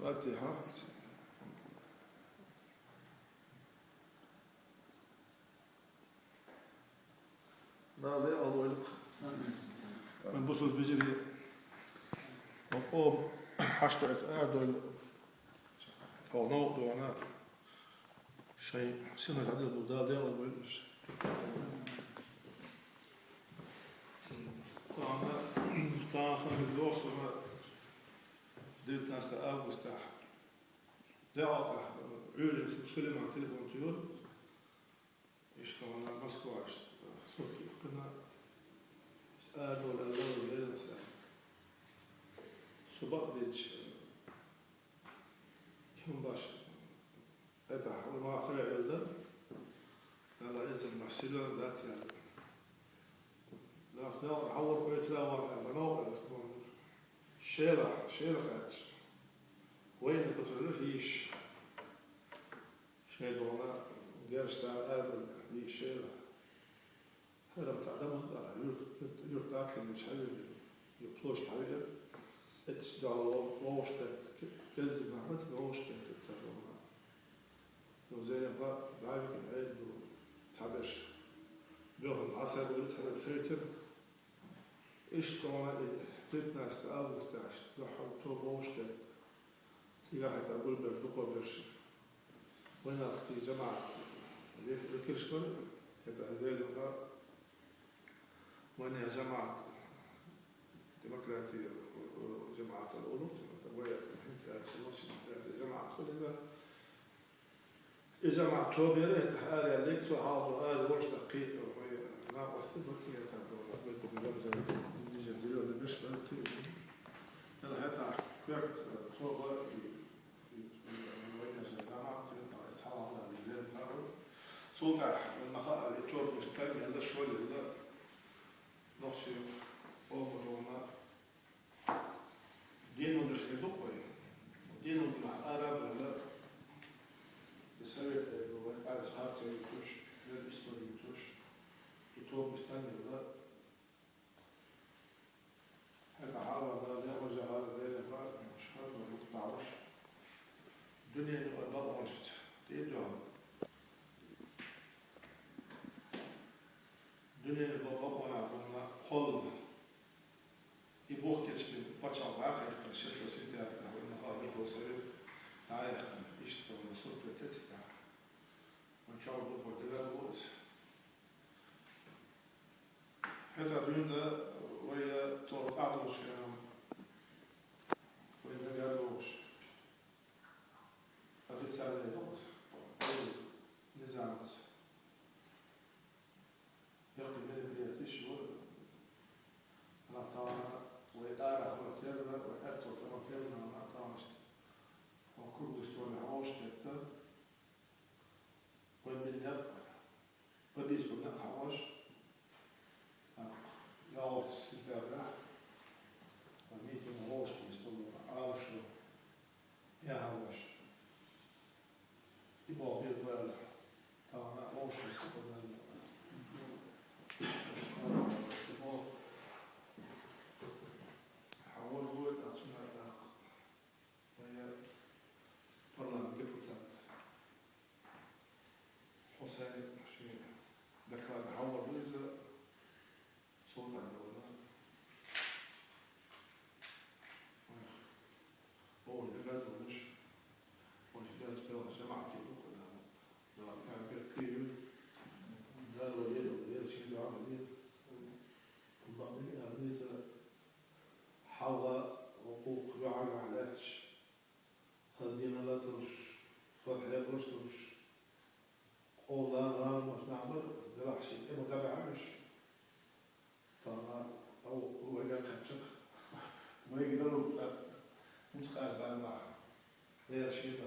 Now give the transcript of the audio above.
فاتحة نادي أضويلك من بطل بجري وقوم حشت أردو أو نوضو أنا شيء سنة عدد بودادي أضويلك طبعا خمس الدوس وما درت ناس أغسطس ده أطلع عيوني سلم على تليفون تيول إيش كمان مسكوا عشت صوتي كنا قالوا الأول ليلة مساء صباح بيتش يوم باش أتاح وما أخرج يلدا لا إذا محسلة ذات يعني لا حول بيت لا وانا نوع شيلة كاتش وين بتقولوا هيش شيء دونا جالس على قلب هي شيلة هذا بتعلمه يرتاح مش حلو يبلوش حاجة اتسدعوا ووش كات كذب محمد ووش كات تسرعنا لو زي ما بعرف العيد تعبش بياخد عسل ويدخل الفلتر إيش كمان تبنا استقبل استعش لحم توب ووش كات سياحة أقول بردقة برش وين أختي جماعة اللي في الكرشكول كذا زي اللي وين يا جماعة ديمقراطية وجماعة الأولو ويا أنت جماعة كل إذا جماعة توبير هذا اللي تو هذا هذا وش دقيق وهي ناقص بطيء تعبوا بيتهم جمزة الجزيرة اللي بيشبه كتير هلا هتا كيف صوبة وين الجماعة كلها يتحول على الليل نارو صوتها المخاء اللي تور مستني هذا شوي هذا نقشي أمورنا دينه مش يدقوا دينه مع العرب ولا تسوي بعد خارج يتوش للإستوري يتوش يتوب مستني ولا هذا حاول هذا يرجع هذا ليلة مش هذا ما يطلعوش الدنيا يبغى مش تيجوا الدنيا يبغى ولا خلنا يبغى كتير بتشعر عقل الشيء السيدي على المخاطر وسيد عايح يشتغل مسؤول بتتسع ونشعر بقدرة بوس هذا اليوم ويا توقعنا شيء ويا قالوش هذا سهل يدوس نظام يقضي من البيئة شو أنا طبعا ويقارع وتربى وحتى وتربى أنا طبعا وكل دستور عوش كتر ومن يبقى بديش بنا عوش يعوف السفارة وميت عوش دستور عوش يا عوش يبقى بيضل طبعا عوش دستور شيء ذكر حول بويزة صوت على الأولاد هو البلد ومش وجدان سبيل جماعة يبوك لا كان بيت كبير لا الوليد والوليد شيء عملية الضمنية عملية حول حقوق يعرف عليهش خلينا لا ترش خل حياة ترش والله مش نعمل راح شيء متابع مش طبعا هو قال كتشخ ما يقدروا نسخ بعد ما غير شيء